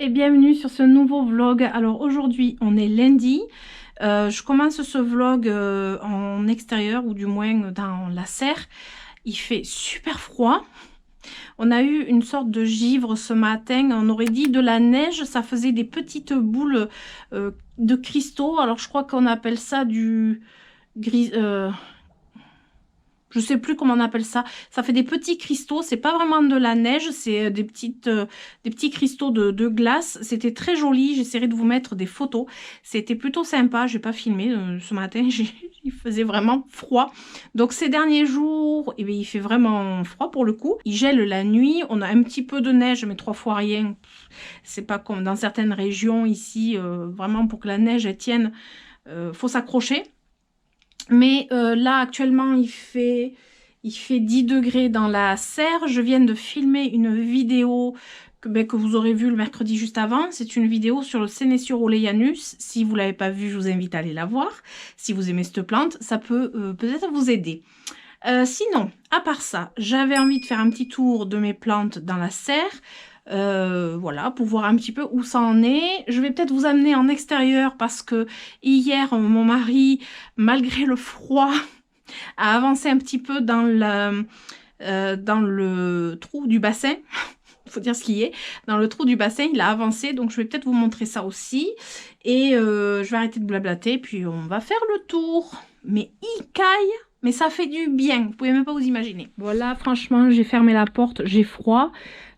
et bienvenue sur ce nouveau vlog. Alors aujourd'hui on est lundi, je commence ce vlog en extérieur ou du moins dans la serre. Il fait super froid, on a eu une sorte de givre ce matin, on aurait dit de la neige, ça faisait des petites boules de cristaux. Alors je crois qu'on appelle ça du gris... je sais plus comment on appelle ça. Ça fait des petits cristaux. C'est pas vraiment de la neige. C'est des petits cristaux de glace. C'était très joli. J'essaierai de vous mettre des photos. C'était plutôt sympa. J'ai pas filmé ce matin. Il faisait vraiment froid. Donc ces derniers jours, eh bien, il fait vraiment froid pour le coup. Il gèle la nuit. On a un petit peu de neige, mais 3 fois rien. C'est pas comme dans certaines régions ici. Vraiment pour que la neige elle tienne, faut s'accrocher. Mais là actuellement il fait 10 degrés dans la serre. Je viens de filmer une vidéo que vous aurez vue le mercredi juste avant. C'est une vidéo sur le Senecio Oleanus. Si vous ne l'avez pas vue, je vous invite à aller la voir. Si vous aimez cette plante, ça peut peut-être vous aider. Sinon, à part ça, j'avais envie de faire un petit tour de mes plantes dans la serre. Voilà, pour voir un petit peu où ça en est. Je vais peut-être vous amener en extérieur parce que hier mon mari, malgré le froid, a avancé un petit peu dans le trou du bassin. Il faut dire ce qui est. Dans le trou du bassin, il a avancé, donc je vais peut-être vous montrer ça aussi. Et je vais arrêter de blablater, puis on va faire le tour. Mais il caille, mais ça fait du bien, vous pouvez même pas vous imaginer. Voilà, franchement, j'ai fermé la porte, j'ai froid.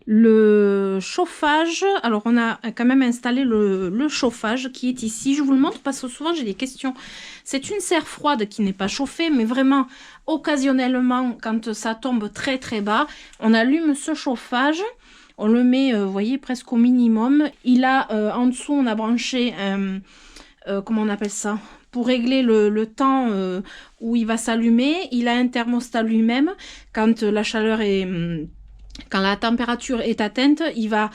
Le chauffage, alors on a quand même installé le chauffage qui est ici. Je vous le montre parce que souvent j'ai des questions. C'est une serre froide qui n'est pas chauffée, mais vraiment occasionnellement quand ça tombe très très bas, on allume ce chauffage. On le met, vous voyez, presque au minimum. Il a, en dessous, on a branché comment on appelle ça? Pour régler le temps où il va s'allumer. Il a un thermostat lui-même. Quand la chaleur est... Quand la température est atteinte, il va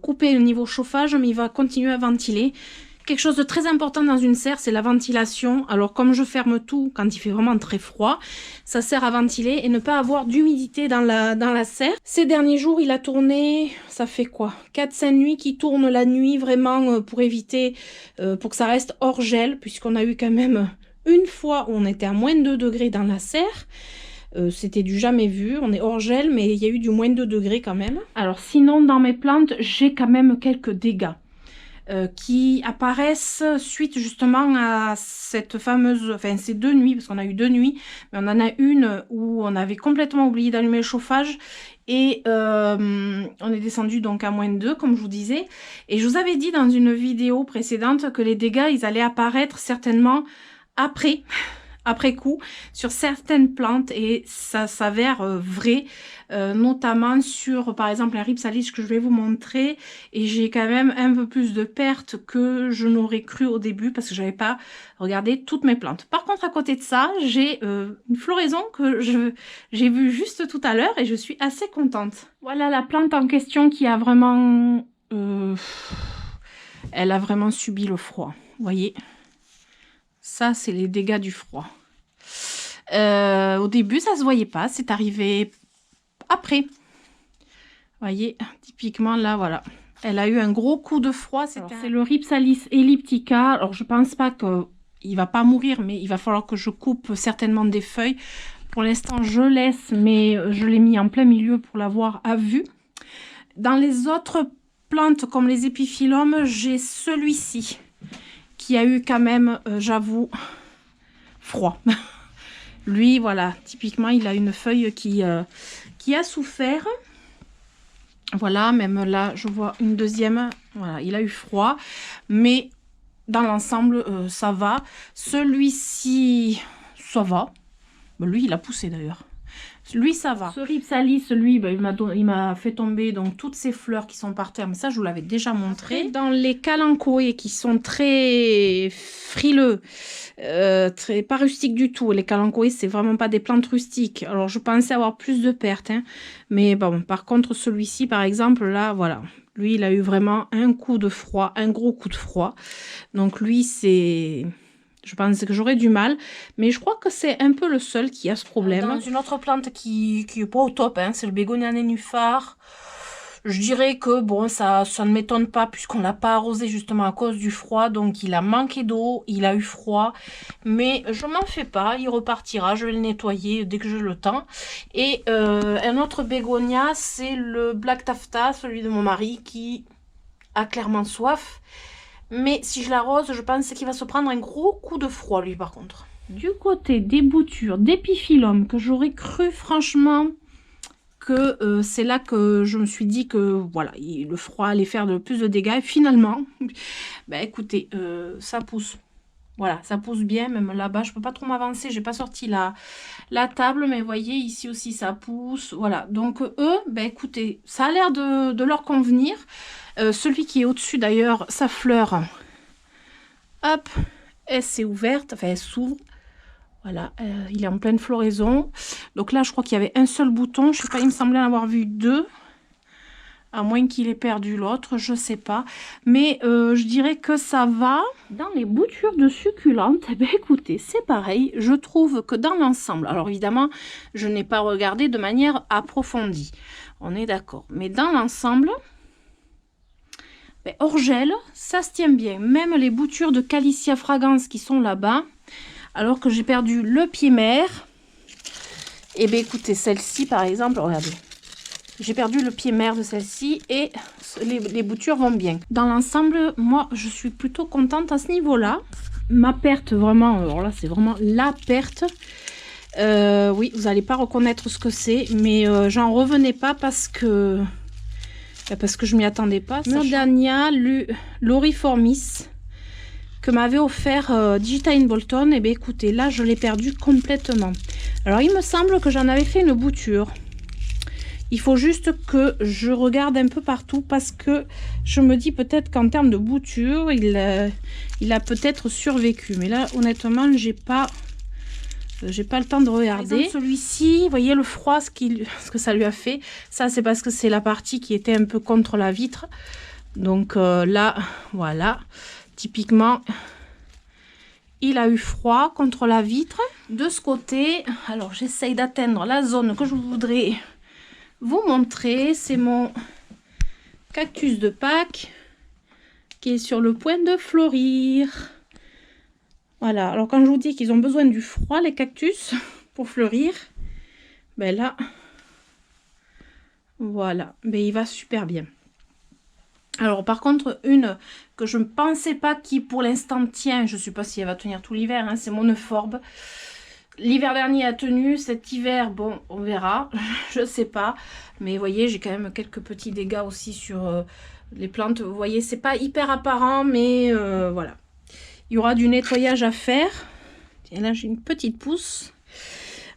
couper le niveau chauffage, mais il va continuer à ventiler. Quelque chose de très important dans une serre, c'est la ventilation. Alors comme je ferme tout quand il fait vraiment très froid, ça sert à ventiler et ne pas avoir d'humidité dans la serre. Ces derniers jours, il a tourné, ça fait quoi, 4-5 nuits qu'il tourne la nuit vraiment pour éviter, pour que ça reste hors gel, puisqu'on a eu quand même une fois où on était à moins 2 degrés dans la serre. C'était du jamais vu, on est hors gel, mais il y a eu du moins 2 degrés quand même. Alors sinon, dans mes plantes, j'ai quand même quelques dégâts qui apparaissent suite justement à cette fameuse, enfin ces 2 nuits, parce qu'on a eu 2 nuits, mais on en a une où on avait complètement oublié d'allumer le chauffage et on est descendu donc à moins 2 comme je vous disais. Et je vous avais dit dans une vidéo précédente que les dégâts, ils allaient apparaître certainement après coup sur certaines plantes et ça s'avère vrai, notamment sur par exemple un Rhipsalis que je vais vous montrer, et j'ai quand même un peu plus de pertes que je n'aurais cru au début parce que j'avais pas regardé toutes mes plantes. Par contre à côté de ça, j'ai une floraison que j'ai vue juste tout à l'heure et je suis assez contente. Voilà la plante en question qui a vraiment elle a vraiment subi le froid, vous voyez. Ça, c'est les dégâts du froid. Au début, ça se voyait pas. C'est arrivé après. Vous voyez, typiquement, là, voilà. Elle a eu un gros coup de froid. C'est le Rhipsalis elliptica. Alors, je pense pas qu'il va pas mourir, mais il va falloir que je coupe certainement des feuilles. Pour l'instant, je laisse, mais je l'ai mis en plein milieu pour l'avoir à vue. Dans les autres plantes, comme les épiphylomes, j'ai celui-ci qui a eu quand même, j'avoue, froid. Lui, voilà, typiquement, il a une feuille qui a souffert. Voilà, même là, je vois une deuxième. Voilà, il a eu froid. Mais dans l'ensemble, ça va. Celui-ci, ça va. Ben, lui, il a poussé d'ailleurs. Lui, ça va. Ce Rhipsalis, lui, ben, il m'a fait tomber donc toutes ces fleurs qui sont par terre. Mais ça, je vous l'avais déjà montré. Dans les Kalanchoé qui sont très frileux, pas rustiques du tout. Les Kalanchoé, c'est vraiment pas des plantes rustiques. Alors, je pensais avoir plus de pertes. Hein. Mais bon, par contre, celui-ci, par exemple, là, voilà. Lui, il a eu vraiment un coup de froid, un gros coup de froid. Donc, lui, c'est... Je pense que j'aurais du mal, mais je crois que c'est un peu le seul qui a ce problème. Dans une autre plante qui est pas au top, hein, c'est le Bégonia nénuphar. Je dirais que bon, ça ne m'étonne pas puisqu'on l'a pas arrosé justement à cause du froid. Donc il a manqué d'eau, il a eu froid. Mais je m'en fais pas, il repartira. Je vais le nettoyer dès que j'ai le temps. Et un autre bégonia, c'est le Black Taffeta, celui de mon mari qui a clairement soif. Mais si je l'arrose, je pense qu'il va se prendre un gros coup de froid lui par contre. Du côté des boutures d'épiphyllum que j'aurais cru franchement que c'est là que je me suis dit que voilà, le froid allait faire de plus de dégâts. Et finalement, bah écoutez, ça pousse. Voilà, ça pousse bien, même là-bas, je peux pas trop m'avancer, j'ai pas sorti la table, mais vous voyez, ici aussi ça pousse, voilà. Donc eux, bah écoutez, ça a l'air de leur convenir. Celui qui est au-dessus d'ailleurs, sa fleur, hop, elle s'est ouverte, enfin elle s'ouvre. Voilà, il est en pleine floraison. Donc là, je crois qu'il y avait un seul bouton. Je sais pas, il me semblait en avoir vu deux. À moins qu'il ait perdu l'autre, je sais pas. Mais je dirais que ça va. Dans les boutures de succulentes, eh bien, écoutez, c'est pareil. Je trouve que dans l'ensemble, alors évidemment, je n'ai pas regardé de manière approfondie. On est d'accord. Mais dans l'ensemble, ben, Orgel, ça se tient bien. Même les boutures de Calicia Fragrance qui sont là-bas. Alors que j'ai perdu le pied mère. Et bien écoutez, celle-ci par exemple, regardez. J'ai perdu le pied mère de celle-ci et les boutures vont bien. Dans l'ensemble, moi je suis plutôt contente à ce niveau-là. Ma perte vraiment, alors là c'est vraiment la perte. Oui, vous n'allez pas reconnaître ce que c'est, mais j'en revenais pas parce que je m'y attendais pas. Murdania Loriformis que m'avait offert Digital Bolton, et bien écoutez, là je l'ai perdu complètement. Alors il me semble que j'en avais fait une bouture. Il faut juste que je regarde un peu partout parce que je me dis peut-être qu'en termes de bouture, il a peut-être survécu. Mais là honnêtement, j'ai pas le temps de regarder. Celui-ci, vous voyez le froid, ce que ça lui a fait. Ça c'est parce que c'est la partie qui était un peu contre la vitre. Donc là, voilà. Typiquement, il a eu froid contre la vitre. De ce côté, alors j'essaye d'atteindre la zone que je voudrais vous montrer. C'est mon cactus de Pâques qui est sur le point de fleurir. Voilà, alors quand je vous dis qu'ils ont besoin du froid, les cactus, pour fleurir, ben là, voilà, ben il va super bien. Alors par contre, une que je ne pensais pas qui pour l'instant tient, je ne sais pas si elle va tenir tout l'hiver, hein, c'est mon euphorbes. L'hiver dernier a tenu, cet hiver, bon, on verra, je sais pas. Mais vous voyez, j'ai quand même quelques petits dégâts aussi sur les plantes. Vous voyez, c'est pas hyper apparent, mais voilà. Il y aura du nettoyage à faire. Tiens, là j'ai une petite pousse.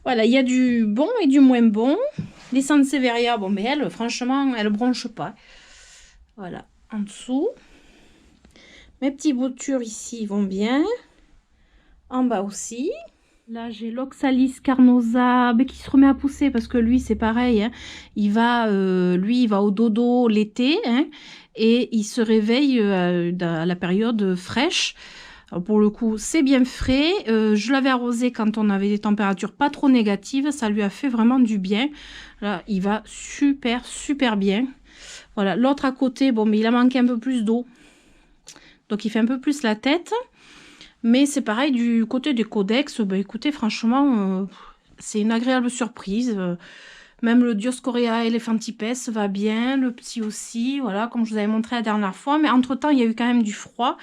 Voilà, il y a du bon et du moins bon. Les Sansevieria, bon, mais elle, franchement, elle bronche pas. Voilà, en dessous. Mes petits boutures ici vont bien. En bas aussi. Là, j'ai l'Oxalis carnosa qui se remet à pousser parce que lui, c'est pareil. Hein. Lui, il va au dodo l'été hein, et il se réveille à la période fraîche. Alors, pour le coup, c'est bien frais. Je l'avais arrosé quand on avait des températures pas trop négatives. Ça lui a fait vraiment du bien. Là, il va super, super bien. Voilà, l'autre à côté, bon, mais il a manqué un peu plus d'eau. Donc, il fait un peu plus la tête. Mais c'est pareil, du côté des codex, bah, écoutez, franchement, c'est une agréable surprise. Même le Dioscorea Elephantipes va bien, le petit aussi, voilà, comme je vous avais montré la dernière fois. Mais entre-temps, il y a eu quand même du froid.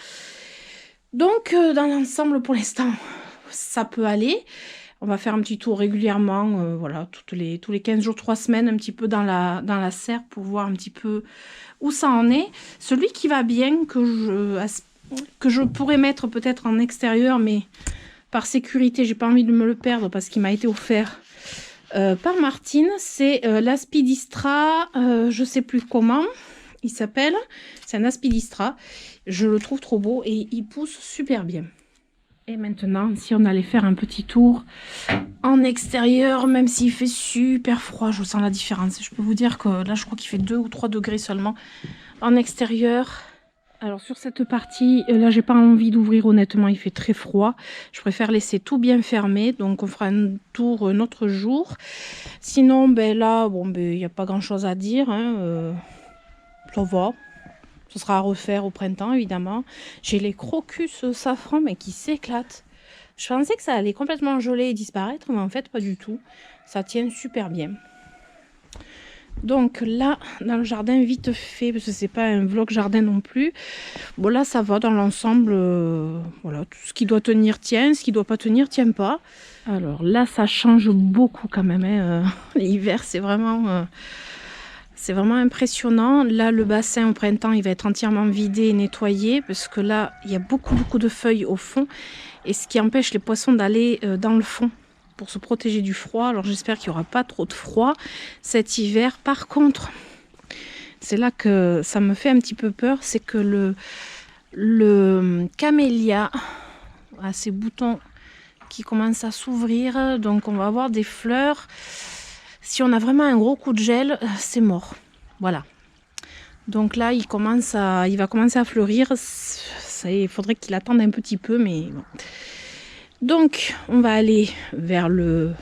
Donc, dans l'ensemble, pour l'instant, ça peut aller. On va faire un petit tour régulièrement, voilà, tous les 15 jours, 3 semaines, un petit peu dans la serre pour voir un petit peu où ça en est. Celui qui va bien, que je pourrais mettre peut-être en extérieur, mais par sécurité, j'ai pas envie de me le perdre parce qu'il m'a été offert par Martine. C'est l'Aspidistra, je sais plus comment il s'appelle. C'est un Aspidistra. Je le trouve trop beau et il pousse super bien. Et maintenant, si on allait faire un petit tour en extérieur, même s'il fait super froid, je sens la différence. Je peux vous dire que là, je crois qu'il fait 2 ou 3 degrés seulement en extérieur. Alors sur cette partie, là, j'ai pas envie d'ouvrir honnêtement, il fait très froid. Je préfère laisser tout bien fermé, donc on fera un tour un autre jour. Sinon, ben là, bon, ben il n'y a pas grand chose à dire. Hein, Ça va. Ce sera à refaire au printemps, évidemment. J'ai les crocus safran, mais qui s'éclatent. Je pensais que ça allait complètement geler et disparaître, mais en fait, pas du tout. Ça tient super bien. Donc là, dans le jardin, vite fait, parce que c'est pas un vlog jardin non plus. Bon, là, ça va dans l'ensemble. Voilà, tout ce qui doit tenir tient, ce qui doit pas tenir tient pas. Alors là, ça change beaucoup quand même. Hein. L'hiver, c'est vraiment impressionnant. Là, le bassin au printemps, il va être entièrement vidé et nettoyé parce que là, il y a beaucoup de feuilles au fond et ce qui empêche les poissons d'aller dans le fond pour se protéger du froid. Alors j'espère qu'il n'y aura pas trop de froid cet hiver. Par contre, c'est là que ça me fait un petit peu peur, c'est que le camélia a ses boutons qui commencent à s'ouvrir, donc on va avoir des fleurs. Si on a vraiment un gros coup de gel, c'est mort. Voilà. Donc là, il va commencer à fleurir. Il faudrait qu'il attende un petit peu, mais bon. Donc, on va aller vers le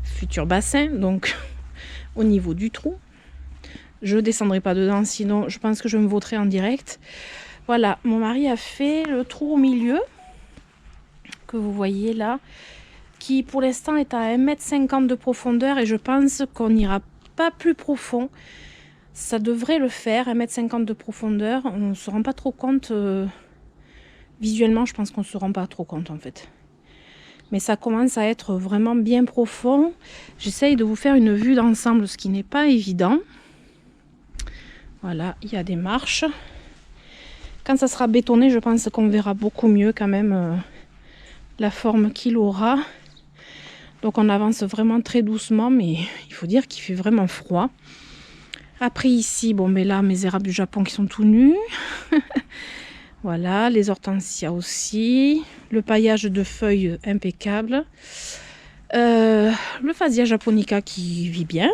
futur bassin, donc au niveau du trou. Je ne descendrai pas dedans, sinon je pense que je me vautrerai en direct. Voilà, mon mari a fait le trou au milieu, que vous voyez là, qui pour l'instant est à 1,50 m de profondeur et je pense qu'on n'ira pas plus profond. Ça devrait le faire, 1,50 m de profondeur. On ne se rend pas trop compte. Visuellement, je pense qu'on ne se rend pas trop compte en fait. Mais ça commence à être vraiment bien profond. J'essaye de vous faire une vue d'ensemble, ce qui n'est pas évident. Voilà, il y a des marches. Quand ça sera bétonné, je pense qu'on verra beaucoup mieux quand même la forme qu'il aura. Donc on avance vraiment très doucement, mais il faut dire qu'il fait vraiment froid. Après ici, bon mais là mes érables du Japon qui sont tout nus. Voilà, les hortensias aussi. Le paillage de feuilles impeccable. Le Fasia japonica qui vit bien.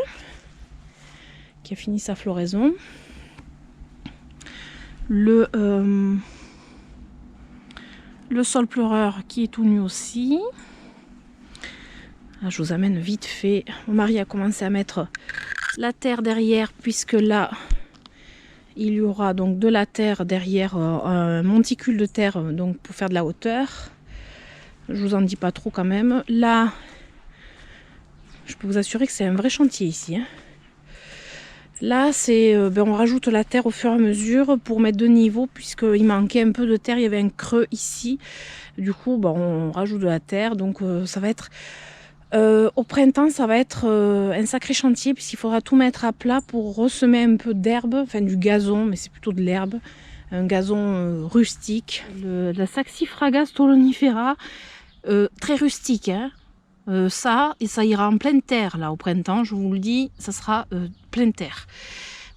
Qui a fini sa floraison. Le sol pleureur qui est tout nu aussi. Là, je vous amène vite fait. Mon mari a commencé à mettre la terre derrière, puisque là, il y aura donc de la terre derrière, un monticule de terre donc pour faire de la hauteur. Je vous en dis pas trop quand même. Là, je peux vous assurer que c'est un vrai chantier ici. Hein. Là, on rajoute la terre au fur et à mesure pour mettre de niveau, puisqu'il manquait un peu de terre, il y avait un creux ici. Du coup, on rajoute de la terre, donc ça va être... au printemps, ça va être un sacré chantier puisqu'il faudra tout mettre à plat pour ressemer un peu d'herbe, enfin du gazon, mais c'est plutôt de l'herbe, un gazon rustique. La Saxifraga stolonifera, très rustique, hein. Ça ira en pleine terre là au printemps, je vous le dis, ça sera pleine terre.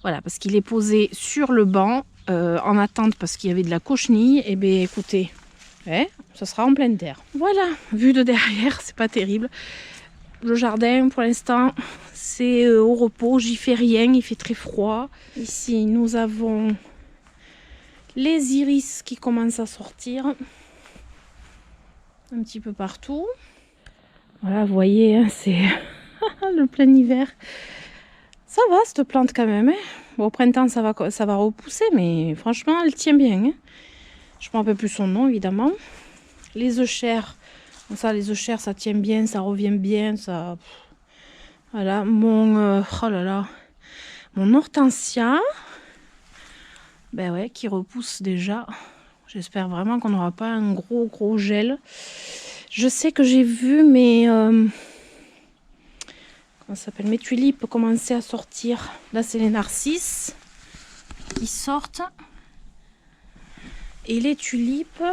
Voilà, parce qu'il est posé sur le banc en attente parce qu'il y avait de la cochenille. Et bien écoutez, ça sera en pleine terre. Voilà, vue de derrière, c'est pas terrible. Le jardin, pour l'instant, c'est au repos. J'y fais rien, il fait très froid. Ici, nous avons les iris qui commencent à sortir. Un petit peu partout. Voilà, vous voyez, hein, c'est le plein hiver. Ça va, cette plante quand même. Hein. Bon, au printemps, ça va repousser, mais franchement, elle tient bien. Hein. Je ne me rappelle plus son nom, évidemment. Les euchères, ça, les euchères, ça tient bien, ça revient bien, ça... Voilà, mon hortensia, qui repousse déjà. J'espère vraiment qu'on n'aura pas un gros gel. Je sais que j'ai vu mes... comment ça s'appelle, mes tulipes commencer à sortir. Là, c'est les narcisses qui sortent. Et les tulipes...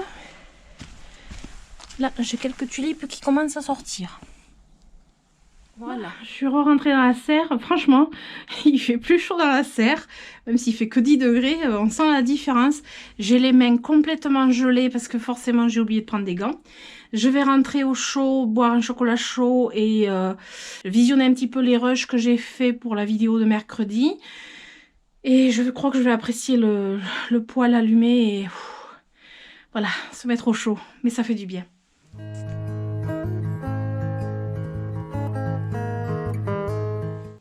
Là, j'ai quelques tulipes qui commencent à sortir. Voilà. Je suis rentrée dans la serre. Franchement, il fait plus chaud dans la serre. Même s'il fait que 10 degrés, on sent la différence. J'ai les mains complètement gelées parce que forcément, j'ai oublié de prendre des gants. Je vais rentrer au chaud, boire un chocolat chaud et visionner un petit peu les rushs que j'ai fait pour la vidéo de mercredi. Et je crois que je vais apprécier le poêle allumé et voilà, se mettre au chaud. Mais ça fait du bien.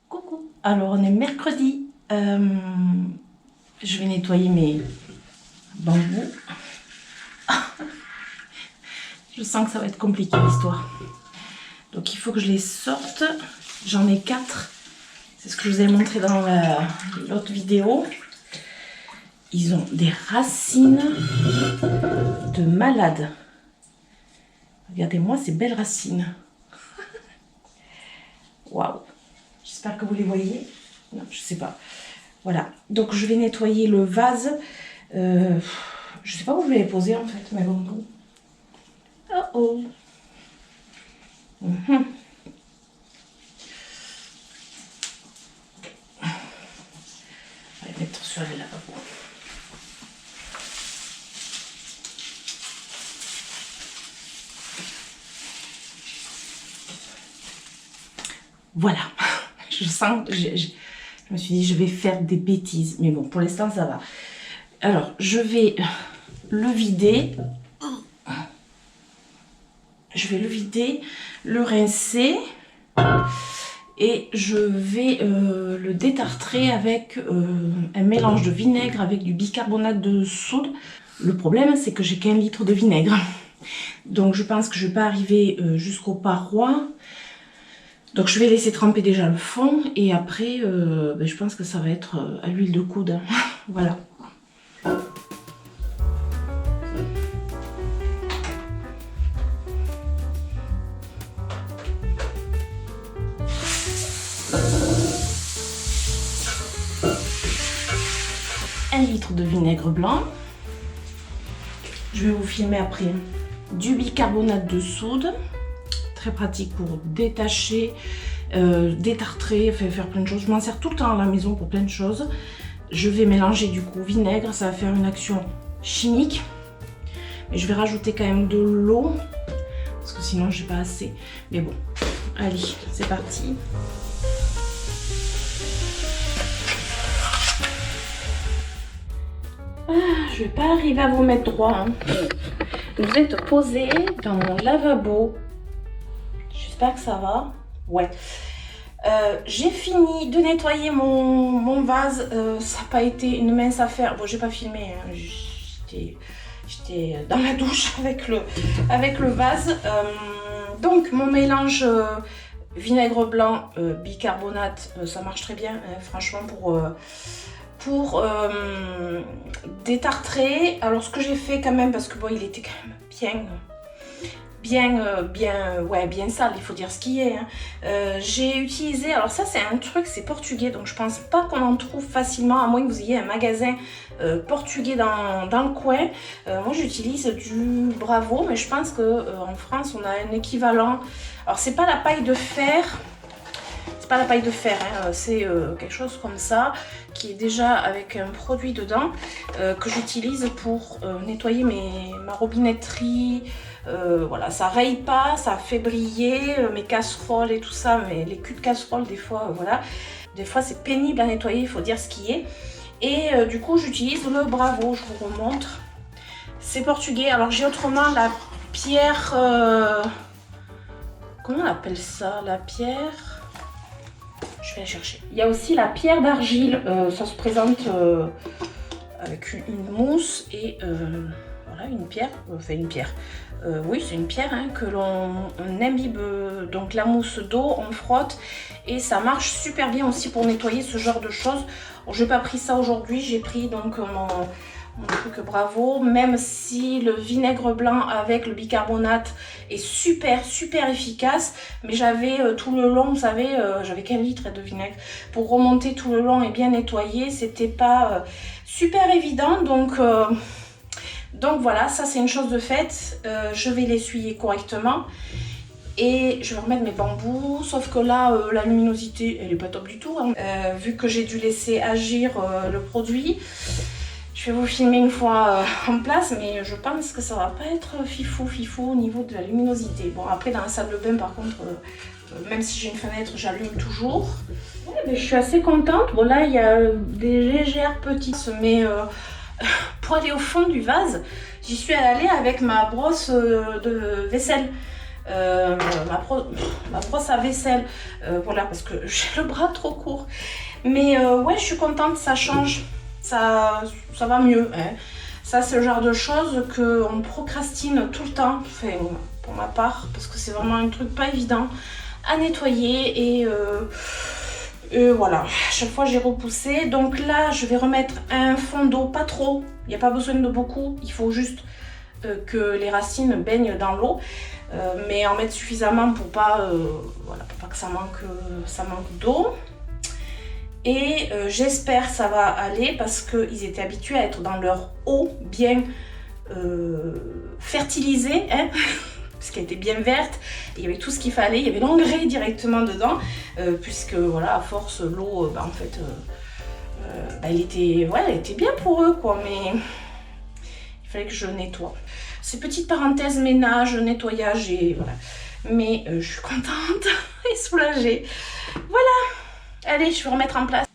Coucou. Alors on est mercredi. je vais nettoyer mes bambous. Je sens que ça va être compliqué l'histoire. Donc il faut que je les sorte. J'en ai 4. C'est ce que je vous ai montré dans l'autre vidéo. Ils ont des racines de malade. Regardez-moi ces belles racines. Waouh! J'espère que vous les voyez. Non, je sais pas. Voilà. Donc je vais nettoyer le vase. Je sais pas où je vais les poser en fait, mes bambous. Oh oh. On va les mettre sur les lavabos. Voilà. Je sens que je me suis dit je vais faire des bêtises. Mais bon, pour l'instant ça va. Alors, je vais le vider. Je vais le vider, le rincer et je vais le détartrer avec un mélange de vinaigre avec du bicarbonate de soude. Le problème, c'est que j'ai qu'1 litre de vinaigre. Donc je pense que je ne vais pas arriver jusqu'aux parois. Donc je vais laisser tremper déjà le fond et après, je pense que ça va être à l'huile de coude. Voilà. Un litre de vinaigre blanc. Je vais vous filmer après du bicarbonate de soude. Très pratique pour détacher, détartrer, faire plein de choses. Je m'en sers tout le temps à la maison pour plein de choses. Je vais mélanger du coup vinaigre, ça va faire une action chimique. Mais je vais rajouter quand même de l'eau, parce que sinon j'ai pas assez. Mais bon, allez, c'est parti. Je vais pas arriver à vous mettre droit. Hein. Vous êtes posé dans mon lavabo. J'espère que ça va. Ouais. J'ai fini de nettoyer mon vase. Ça n'a pas été une mince affaire. Bon, j'ai pas filmé. Hein. J'étais dans la douche avec le vase. Donc, mon mélange vinaigre blanc, bicarbonate, ça marche très bien. Hein, franchement, pour détartrer. Alors ce que j'ai fait quand même, parce que bon il était quand même bien sale, il faut dire ce qui est. Hein. J'ai utilisé, alors ça c'est un truc, c'est portugais, donc je pense pas qu'on en trouve facilement, à moins que vous ayez un magasin portugais dans le coin. Moi j'utilise du Bravo, mais je pense qu'en France on a un équivalent. Alors c'est pas la paille de fer. Pas la paille de fer, hein, c'est quelque chose comme ça qui est déjà avec un produit dedans que j'utilise pour nettoyer ma robinetterie. Voilà, ça raye pas, ça fait briller mes casseroles et tout ça, mais les culs de casserole des fois, voilà, des fois c'est pénible à nettoyer, il faut dire ce qui est. Et du coup j'utilise le Bravo, je vous remontre. C'est portugais. Alors j'ai autrement la pierre, comment on appelle ça, la pierre. Je vais la chercher. Il y a aussi la pierre d'argile. Ça se présente avec une mousse et voilà une pierre. Enfin une pierre. Oui, c'est une pierre hein, que l'on imbibe donc la mousse d'eau, on frotte et ça marche super bien aussi pour nettoyer ce genre de choses. Bon, j'ai pas pris ça aujourd'hui. J'ai pris donc mon truc Bravo, même si le vinaigre blanc avec le bicarbonate est super efficace, mais j'avais tout le long, vous savez, j'avais qu'un litre de vinaigre pour remonter tout le long et bien nettoyer, c'était pas super évident, donc voilà, ça c'est une chose de faite. Je vais l'essuyer correctement et je vais remettre mes bambous, sauf que là la luminosité elle est pas top du tout, hein. Vu que j'ai dû laisser agir le produit. Je vais vous filmer une fois en place, mais je pense que ça va pas être fifou au niveau de la luminosité. Bon, après dans la salle de bain par contre, même si j'ai une fenêtre, j'allume toujours. Ouais, mais je suis assez contente. Bon là, il y a des légères petites, mais pour aller au fond du vase, j'y suis allée avec ma brosse de vaisselle. Ma brosse à vaisselle. Voilà, parce que j'ai le bras trop court. Mais ouais, je suis contente, ça change. ça va mieux. Hein. Ça, c'est le genre de choses qu'on procrastine tout le temps, enfin, pour ma part, parce que c'est vraiment un truc pas évident à nettoyer et voilà, à chaque fois j'ai repoussé. Donc là, je vais remettre un fond d'eau, pas trop, il n'y a pas besoin de beaucoup, il faut juste que les racines baignent dans l'eau, mais en mettre suffisamment pour pas, voilà, pour pas que ça manque d'eau. Et j'espère que ça va aller parce qu'ils étaient habitués à être dans leur eau bien fertilisée, hein, parce qu'elle était bien verte, et il y avait tout ce qu'il fallait, il y avait l'engrais directement dedans, puisque voilà, à force l'eau, en fait, elle était bien pour eux, quoi, mais il fallait que je nettoie. Ces petites parenthèses ménage, nettoyage, et voilà. Mais je suis contente et soulagée. Voilà. Allez, je vais remettre en place.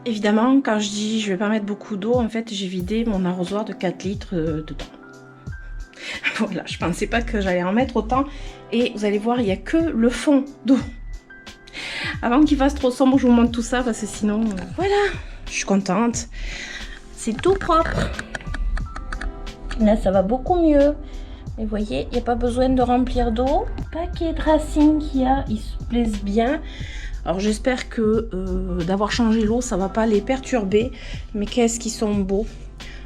Évidemment, quand je dis je vais pas mettre beaucoup d'eau, en fait, j'ai vidé mon arrosoir de 4 litres dedans. Voilà, je pensais pas que j'allais en mettre autant. Et vous allez voir, il n'y a que le fond d'eau. Avant qu'il fasse trop sombre, je vous montre tout ça parce que sinon, voilà, je suis contente. C'est tout propre. Là, ça va beaucoup mieux. Et vous voyez, il n'y a pas besoin de remplir d'eau. Paquet de racines qu'il y a, ils se plaisent bien. Alors j'espère que d'avoir changé l'eau, ça va pas les perturber. Mais qu'est-ce qu'ils sont beaux.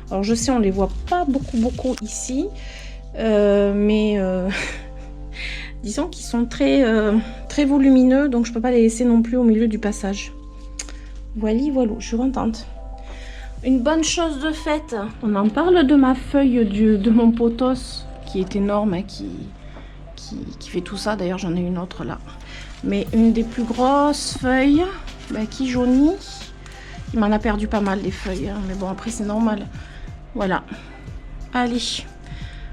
Alors je sais, on les voit pas beaucoup ici. Mais disons qu'ils sont très volumineux, donc je peux pas les laisser non plus au milieu du passage. Voilà, je suis contente. Une bonne chose de faite, on en parle de ma feuille de mon potos qui est énorme, hein, qui fait tout ça. D'ailleurs j'en ai une autre là, mais une des plus grosses feuilles qui jaunit. Il m'en a perdu pas mal des feuilles, hein, mais bon, après c'est normal. Voilà, allez,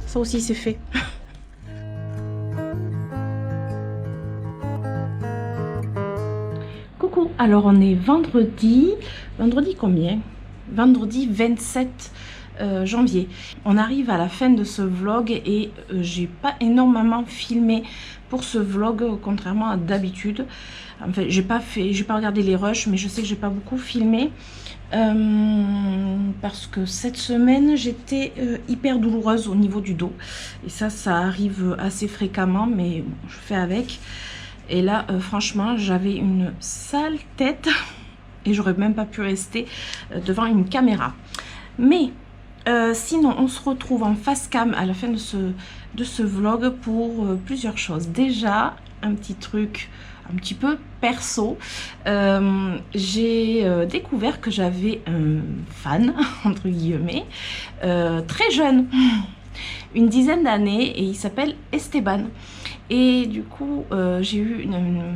ça aussi c'est fait. Coucou, alors on est vendredi combien? Vendredi 27 janvier. On arrive à la fin de ce vlog et j'ai pas énormément filmé pour ce vlog, contrairement à d'habitude. Enfin, j'ai pas regardé les rushs, mais je sais que j'ai pas beaucoup filmé parce que cette semaine j'étais hyper douloureuse au niveau du dos et ça arrive assez fréquemment, mais bon, je fais avec. Et là franchement j'avais une sale tête et j'aurais même pas pu rester devant une caméra. Mais sinon on se retrouve en face cam à la fin de ce vlog pour plusieurs choses. Déjà un petit truc un petit peu perso, j'ai découvert que j'avais un fan entre guillemets très jeune, une dizaine d'années, et il s'appelle Esteban. Et du coup j'ai eu un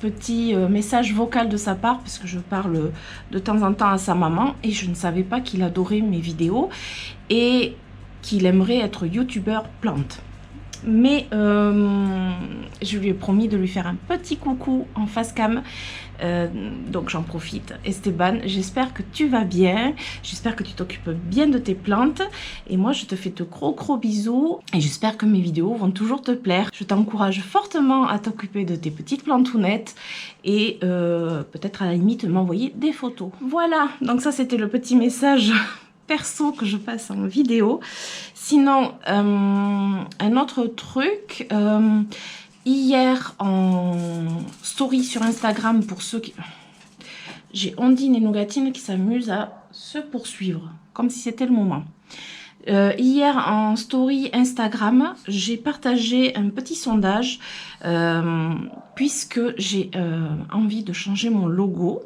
petit message vocal de sa part parce que je parle de temps en temps à sa maman et je ne savais pas qu'il adorait mes vidéos et qu'il aimerait être youtubeur plante. Mais je lui ai promis de lui faire un petit coucou en face cam, donc j'en profite. Esteban, j'espère que tu vas bien, j'espère que tu t'occupes bien de tes plantes et moi je te fais de gros bisous et j'espère que mes vidéos vont toujours te plaire. Je t'encourage fortement à t'occuper de tes petites plantounettes et peut-être à la limite m'envoyer des photos. Voilà, donc ça c'était le petit message perso que je passe en vidéo. Sinon, un autre truc, hier en story sur Instagram, pour ceux qui... J'ai Ondine et Nougatine qui s'amusent à se poursuivre, comme si c'était le moment. Hier en story Instagram, j'ai partagé un petit sondage, puisque j'ai envie de changer mon logo.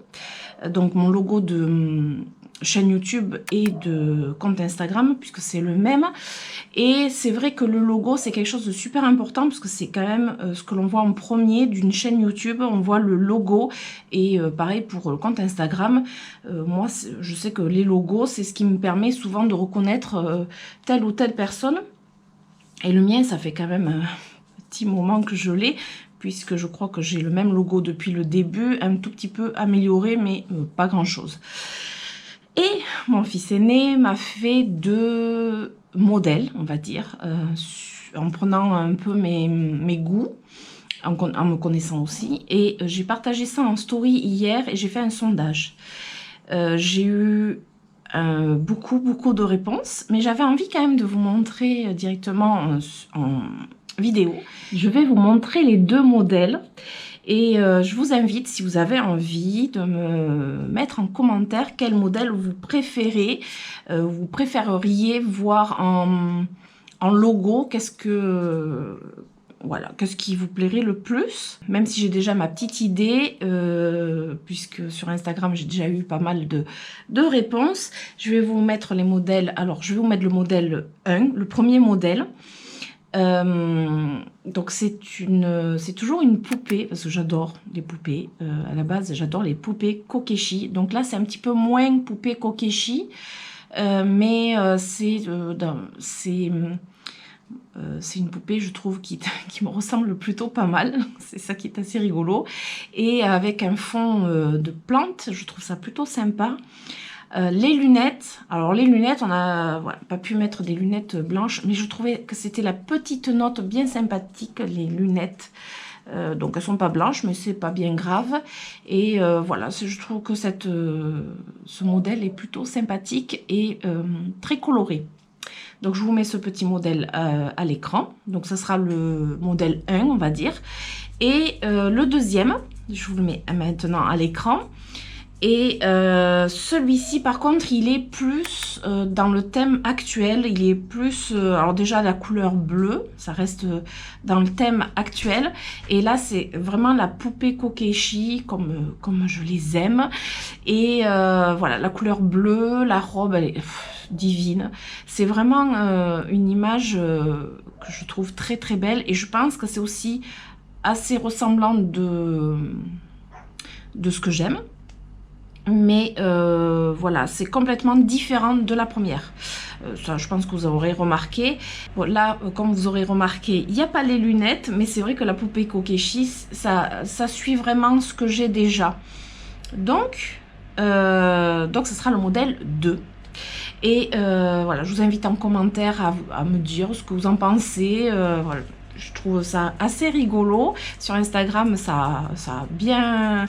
Donc mon logo de chaîne YouTube et de compte Instagram, puisque c'est le même. Et c'est vrai que le logo c'est quelque chose de super important parce que c'est quand même ce que l'on voit en premier d'une chaîne YouTube. On voit le logo et pareil pour le compte Instagram. Moi je sais que les logos c'est ce qui me permet souvent de reconnaître telle ou telle personne. Et le mien ça fait quand même un petit moment que je l'ai, puisque je crois que j'ai le même logo depuis le début, un tout petit peu amélioré, mais pas grand-chose. Et mon fils aîné m'a fait 2 modèles, on va dire, en prenant un peu mes goûts, en me connaissant aussi. Et j'ai partagé ça en story hier et j'ai fait un sondage. J'ai eu beaucoup de réponses, mais j'avais envie quand même de vous montrer directement en vidéo. Je vais vous montrer les 2 modèles et je vous invite, si vous avez envie, de me mettre en commentaire quel modèle vous préférez, vous préféreriez voir en logo, qu'est-ce qui vous plairait le plus, même si j'ai déjà ma petite idée, puisque sur Instagram j'ai déjà eu pas mal de réponses. Je vais vous mettre les modèles. Alors je vais vous mettre le modèle 1, le premier modèle. Donc c'est toujours une poupée, parce que j'adore les poupées. À la base j'adore les poupées Kokeshi. Donc là c'est un petit peu moins poupée Kokeshi, mais c'est une poupée, je trouve, qui me ressemble plutôt pas mal. C'est ça qui est assez rigolo. Et avec un fond de plantes, je trouve ça plutôt sympa. Les lunettes, alors les lunettes, on n'a pas pu mettre des lunettes blanches, mais je trouvais que c'était la petite note bien sympathique, les lunettes. Donc elles sont pas blanches, mais c'est pas bien grave. Et voilà, je trouve que ce modèle est plutôt sympathique et très coloré. Donc je vous mets ce petit modèle à l'écran. Donc ça sera le modèle 1, on va dire. Et le deuxième, je vous le mets maintenant à l'écran. Et celui-ci par contre il est plus dans le thème actuel, il est plus, alors déjà la couleur bleue, ça reste dans le thème actuel, et là c'est vraiment la poupée Kokeshi comme je les aime, et voilà, la couleur bleue, la robe elle est divine, c'est vraiment une image que je trouve très très belle, et je pense que c'est aussi assez ressemblant de ce que j'aime. Mais voilà, c'est complètement différent de la première. Ça, je pense que vous aurez remarqué. Bon, là, comme vous aurez remarqué, il n'y a pas les lunettes, mais c'est vrai que la poupée Kokeshi, ça suit vraiment ce que j'ai déjà. Donc, ce sera le modèle 2. Et voilà, je vous invite en commentaire à me dire ce que vous en pensez. Voilà. Je trouve ça assez rigolo. Sur Instagram, ça a bien...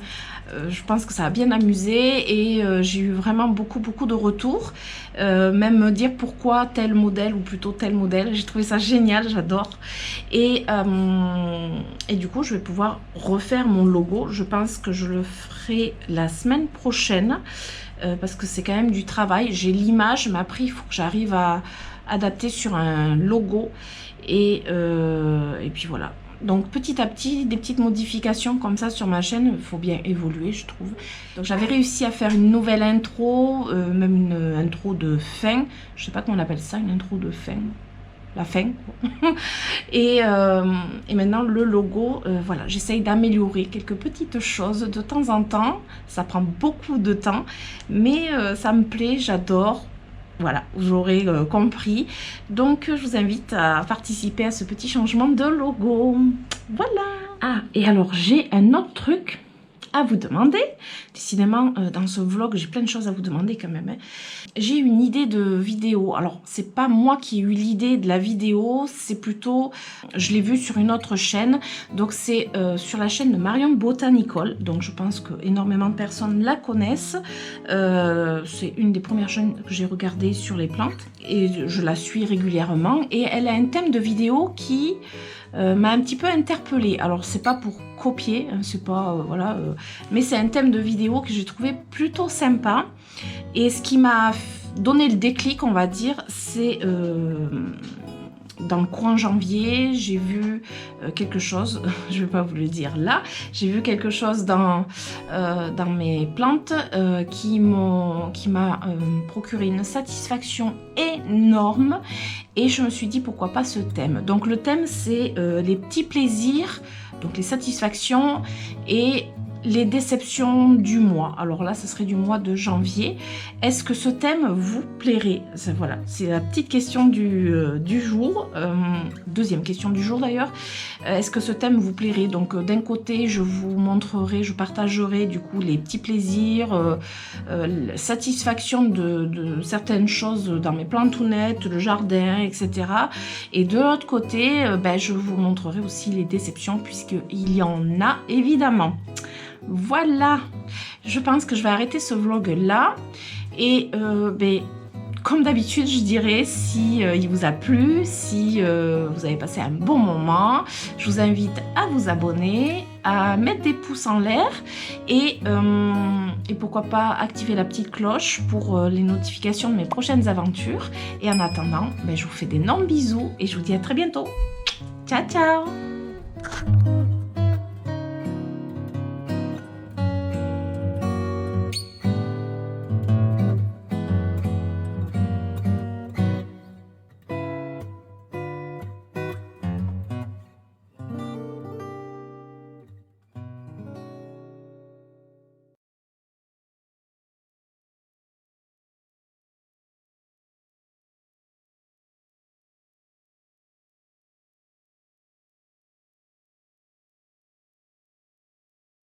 je pense que ça a bien amusé et j'ai eu vraiment beaucoup de retours. Même me dire pourquoi tel modèle ou plutôt tel modèle. J'ai trouvé ça génial, j'adore. Et du coup, je vais pouvoir refaire mon logo. Je pense que je le ferai la semaine prochaine parce que c'est quand même du travail. J'ai l'image, mais après, il faut que j'arrive à adapter sur un logo. Et puis voilà. Donc petit à petit, des petites modifications comme ça sur ma chaîne, il faut bien évoluer je trouve. Donc j'avais réussi à faire une nouvelle intro, même une intro de fin, je sais pas comment on appelle ça, une intro de fin, la fin. et maintenant le logo, voilà, j'essaye d'améliorer quelques petites choses de temps en temps, ça prend beaucoup de temps, mais ça me plaît, j'adore. Voilà, vous aurez compris. Donc, je vous invite à participer à ce petit changement de logo. Voilà. Ah, et alors, j'ai un autre truc à vous demander. Décidément, dans ce vlog, j'ai plein de choses à vous demander quand même. Hein. J'ai une idée de vidéo. Alors, c'est pas moi qui ai eu l'idée de la vidéo, c'est plutôt... Je l'ai vu sur une autre chaîne. Donc, c'est sur la chaîne de Marion Botanicole. Donc, je pense que énormément de personnes la connaissent. C'est une des premières chaînes que j'ai regardées sur les plantes. Et je la suis régulièrement. Et elle a un thème de vidéo qui... m'a un petit peu interpellée. Alors c'est pas pour copier, hein, c'est pas voilà, mais c'est un thème de vidéo que j'ai trouvé plutôt sympa. Et ce qui m'a donné le déclic, on va dire, c'est dans le courant janvier, j'ai vu quelque chose, je vais pas vous le dire là, j'ai vu quelque chose dans mes plantes qui m'a procuré une satisfaction énorme et je me suis dit pourquoi pas ce thème. Donc le thème c'est les petits plaisirs, donc les satisfactions et les déceptions du mois. Alors là, ce serait du mois de janvier. Est-ce que ce thème vous plairait? Voilà, c'est la petite question du jour. Deuxième question du jour d'ailleurs. Est-ce que ce thème vous plairait? Donc d'un côté, je vous montrerai, je partagerai du coup les petits plaisirs, la satisfaction de certaines choses dans mes plantounettes, le jardin, etc. Et de l'autre côté, je vous montrerai aussi les déceptions puisqu'il y en a évidemment. Voilà, je pense que je vais arrêter ce vlog là et comme d'habitude je dirais si il vous a plu, si vous avez passé un bon moment, je vous invite à vous abonner, à mettre des pouces en l'air et pourquoi pas activer la petite cloche pour les notifications de mes prochaines aventures. Et en attendant, je vous fais d'énormes bisous et je vous dis à très bientôt. Ciao ciao.